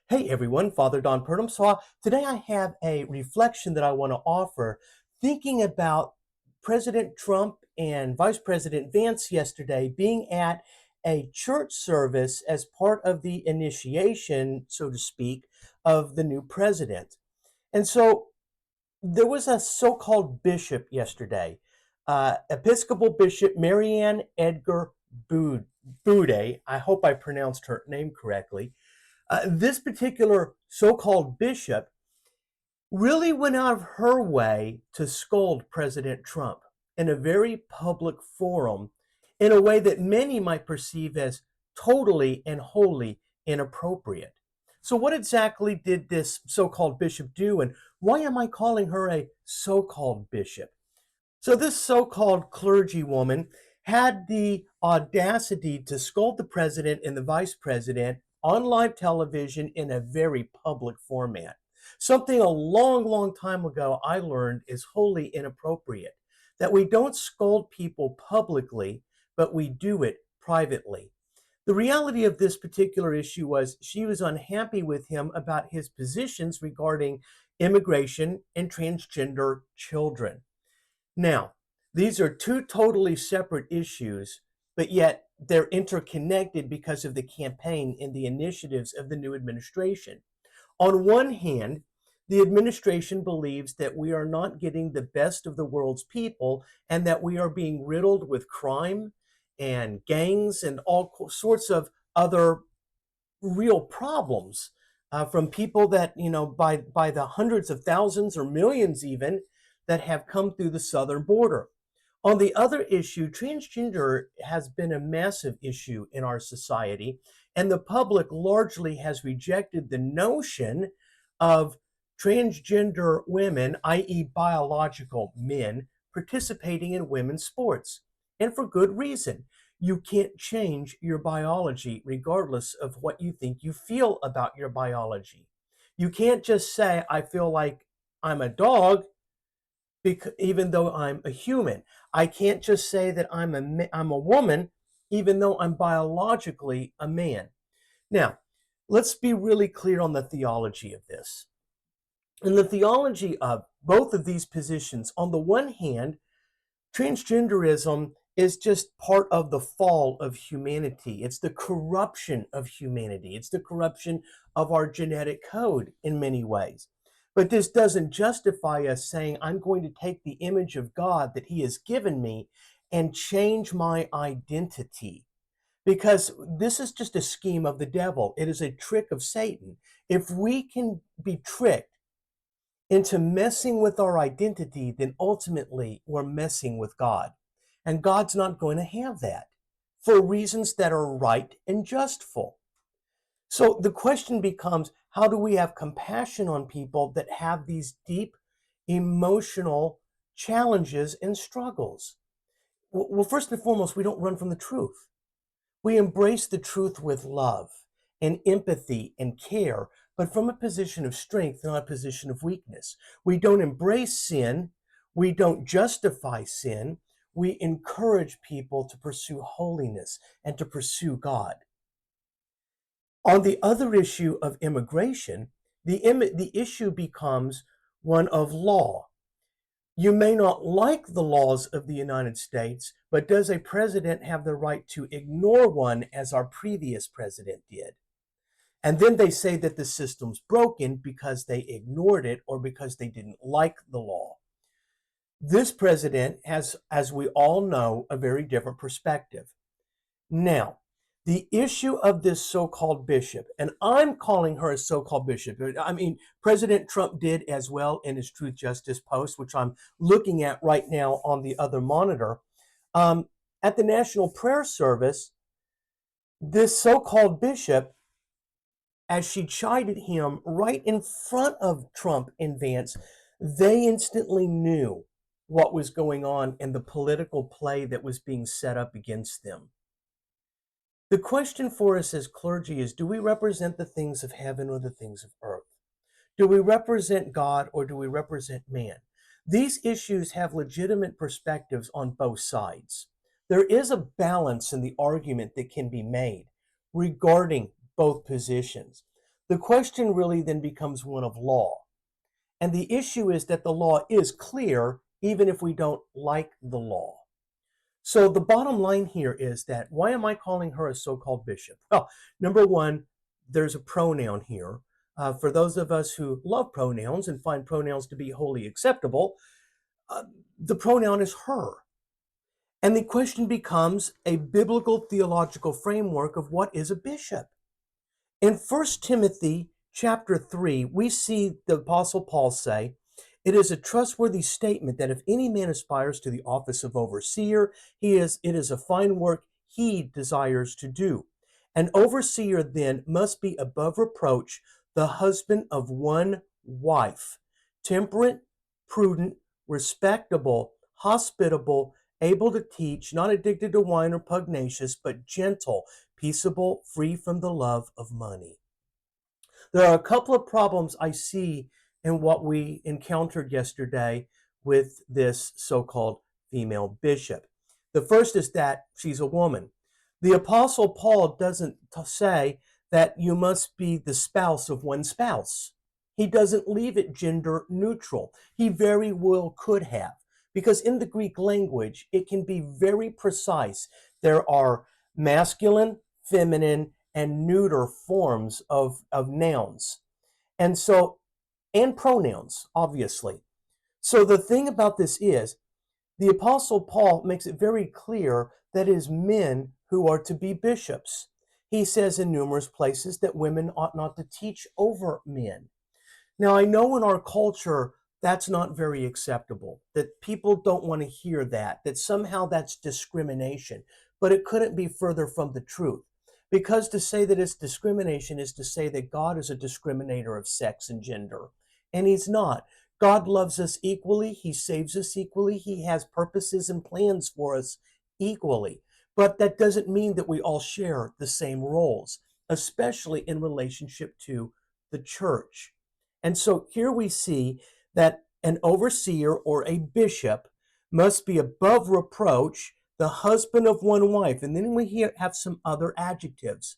Hey everyone, Father Don Purdum. Today I have a reflection that I want to offer, thinking about President Trump and Vice President Vance yesterday being at a church service as part of the initiation, so to speak, of the new president. And so there was a so-called bishop yesterday, Episcopal Bishop Mariann Edgar Budde. I hope I pronounced her name correctly. This particular so-called bishop really went out of her way to scold President Trump in a very public forum in a way that many might perceive as totally and wholly inappropriate. So what exactly did this so-called bishop do, and why am I calling her a so-called bishop? So this so-called clergywoman had the audacity to scold the president and the vice president on live television in a very public format. Something a long, long time ago I learned is wholly inappropriate, that we don't scold people publicly, but we do it privately. The reality of this particular issue was she was unhappy with him about his positions regarding immigration and transgender children. Now, these are two totally separate issues, but yet they're interconnected because of the campaign and the initiatives of the new administration. On one hand, the administration believes that we are not getting the best of the world's people and that we are being riddled with crime and gangs and all sorts of other real problems from people that, by the hundreds of thousands or millions even, that have come through the southern border. On the other issue, transgender has been a massive issue in our society, and the public largely has rejected the notion of transgender women, i.e. biological men, participating in women's sports. And for good reason. You can't change your biology regardless of what you think you feel about your biology. You can't just say, I feel like I'm a dog, even though I'm a human. I can't just say that I'm a woman, even though I'm biologically a man. Now, let's be really clear on the theology of this. In the theology of both of these positions, on the one hand, transgenderism is just part of the fall of humanity. It's the corruption of humanity. It's the corruption of our genetic code in many ways. But this doesn't justify us saying, I'm going to take the image of God that He has given me and change my identity. Because this is just a scheme of the devil. It is a trick of Satan. If we can be tricked into messing with our identity, then ultimately we're messing with God. And God's not going to have that for reasons that are right and justful. So the question becomes, how do we have compassion on people that have these deep emotional challenges and struggles? Well, first and foremost, we don't run from the truth. We embrace the truth with love and empathy and care, but from a position of strength, not a position of weakness. We don't embrace sin. We don't justify sin. We encourage people to pursue holiness and to pursue God. On the other issue of immigration, the issue becomes one of law. You may not like the laws of the United States, but does a president have the right to ignore one as our previous president did? And then they say that the system's broken because they ignored it or because they didn't like the law. This president has, as we all know, a very different perspective. Now, the issue of this so-called bishop, and I'm calling her a so-called bishop. I mean, President Trump did as well in his Truth Justice post, which I'm looking at right now on the other monitor. At the National Prayer Service, this so-called bishop, as she chided him right in front of Trump and Vance, they instantly knew what was going on and the political play that was being set up against them. The question for us as clergy is, do we represent the things of heaven or the things of earth? Do we represent God or do we represent man? These issues have legitimate perspectives on both sides. There is a balance in the argument that can be made regarding both positions. The question really then becomes one of law. And the issue is that the law is clear, even if we don't like the law. So the bottom line here is that why am I calling her a so-called bishop? Well, number one, there's a pronoun here. For those of us who love pronouns and find pronouns to be wholly acceptable, the pronoun is her. And the question becomes a biblical theological framework of what is a bishop. In 1 Timothy chapter 3, we see the Apostle Paul say, "It is a trustworthy statement that if any man aspires to the office of overseer, it is a fine work he desires to do. An overseer then must be above reproach, the husband of one wife, temperate, prudent, respectable, hospitable, able to teach, not addicted to wine or pugnacious, but gentle, peaceable, free from the love of money." There are a couple of problems I see in what we encountered yesterday with this so-called female bishop. The first is that she's a woman. The Apostle Paul doesn't say that you must be the spouse of one spouse. He doesn't leave it gender neutral. He very well could have, because in the Greek language, it can be very precise. There are masculine, feminine, and neuter forms of nouns. And so, and pronouns, obviously. So the thing about this is, the Apostle Paul makes it very clear that it is men who are to be bishops. He says in numerous places that women ought not to teach over men. Now, I know in our culture that's not very acceptable, that people don't want to hear that somehow that's discrimination, but it couldn't be further from the truth. Because to say that it's discrimination is to say that God is a discriminator of sex and gender, and He's not. God loves us equally, He saves us equally, He has purposes and plans for us equally. But that doesn't mean that we all share the same roles, especially in relationship to the church. And so here we see that an overseer or a bishop must be above reproach, the husband of one wife. And then we have some other adjectives: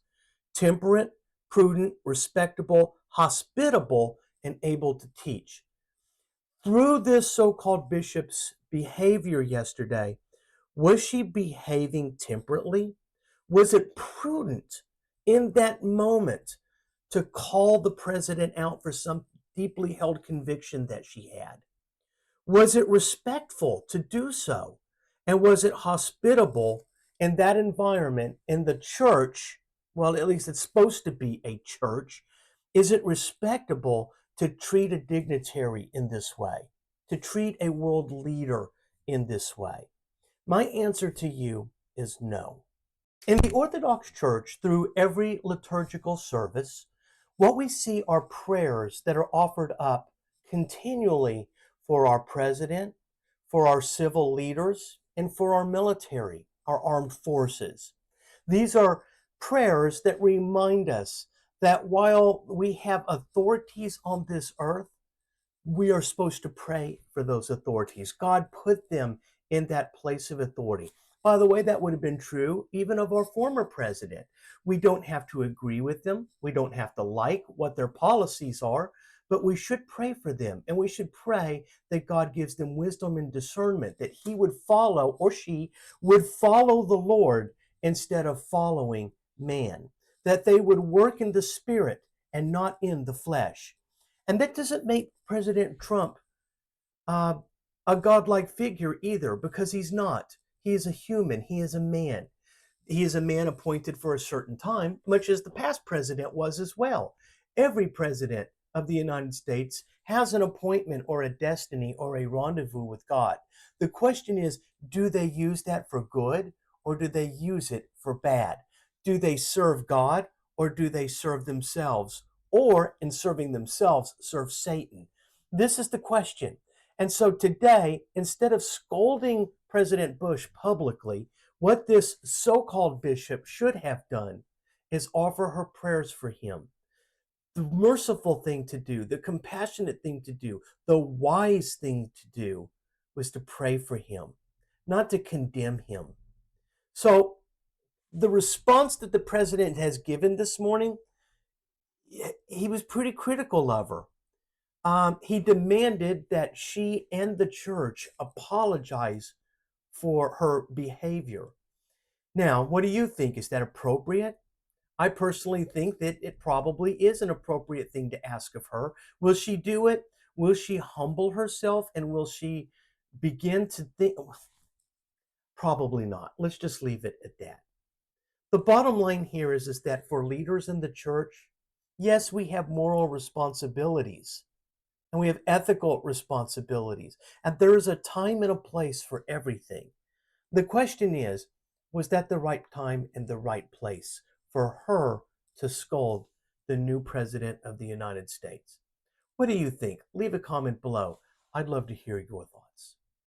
temperate, prudent, respectable, hospitable, and able to teach. Through this so-called bishop's behavior yesterday, was she behaving temperately? Was it prudent in that moment to call the president out for some deeply held conviction that she had? Was it respectful to do so? And was it hospitable in that environment, in the church? Well, at least it's supposed to be a church. Is it respectable to treat a dignitary in this way, to treat a world leader in this way? My answer to you is no. In the Orthodox Church, through every liturgical service, what we see are prayers that are offered up continually for our president, for our civil leaders, and for our military, our armed forces. These are prayers that remind us that while we have authorities on this earth, we are supposed to pray for those authorities. God put them in that place of authority. By the way, that would have been true even of our former president. We don't have to agree with them. We don't have to like what their policies are, but we should pray for them. And we should pray that God gives them wisdom and discernment, that he would follow, or she would follow the Lord instead of following man, that they would work in the spirit and not in the flesh. And that doesn't make President Trump a godlike figure either, because he's not. He is a human. He is a man. He is a man appointed for a certain time, much as the past president was as well. Every president of the United States has an appointment or a destiny or a rendezvous with God. The question is, do they use that for good, or do they use it for bad? Do they serve God, or do they serve themselves? Or, in serving themselves, serve Satan? This is the question. And so today, instead of scolding President Bush publicly, what this so-called bishop should have done is offer her prayers for him. The merciful thing to do, the compassionate thing to do, the wise thing to do was to pray for him, not to condemn him. So the response that the president has given this morning, he was pretty critical of her. He demanded that she and the church apologize for her behavior. Now, what do you think? Is that appropriate? I personally think that it probably is an appropriate thing to ask of her. Will she do it? Will she humble herself? And will she begin to think? Probably not. Let's just leave it at that. The bottom line here is that for leaders in the church, yes, we have moral responsibilities and we have ethical responsibilities. And there is a time and a place for everything. The question is, was that the right time and the right place for her to scold the new president of the United States? What do you think? Leave a comment below. I'd love to hear your thoughts.